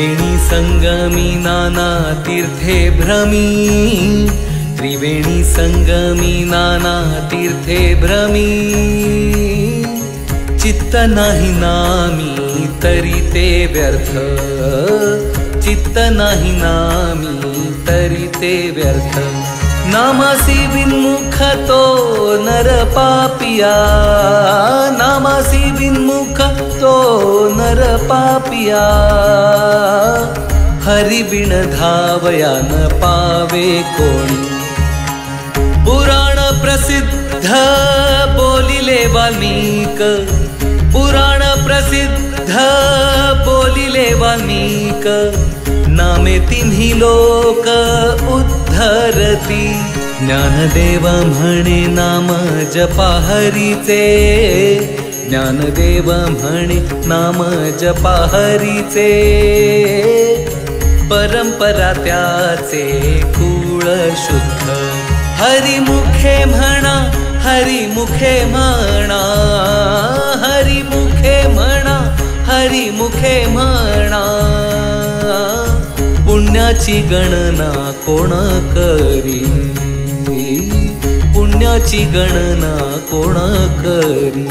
त्रिवेणी संगमी नाना तीर्थे भ्रमी, त्रिवेणी संगमी नाना तीर्थे भ्रमी। चित्त नाही नामी तरी ते व्यर्थ, चित्त नाही नामी तरी ते व्यर्थ। नामासी बिनमुख तो नर पापिया, नामासी बिनमुख तो नर पापिया। हरि बिन धावया न पावे कोणी। पुराण प्रसिद्ध बोलिले वाल्मीक, पुराण प्रसिद्ध बोलिले वाल्मीक। नामे तिन्ही लोक उद्धरती, ज्ञानदेव म्हणे नाम जपा हरीचे, ज्ञानदेव म्हणे नाम जपा हरीचे। परंपरा त्याचे कुळ शुद्ध, हरिमुखे म्हणा, हरिमुखे म्हणा, हरिमुखे म्हणा, हरिमुखे म्हणा। पुण्याची गणना कोण करी, पुण्याची गणना कोण करी।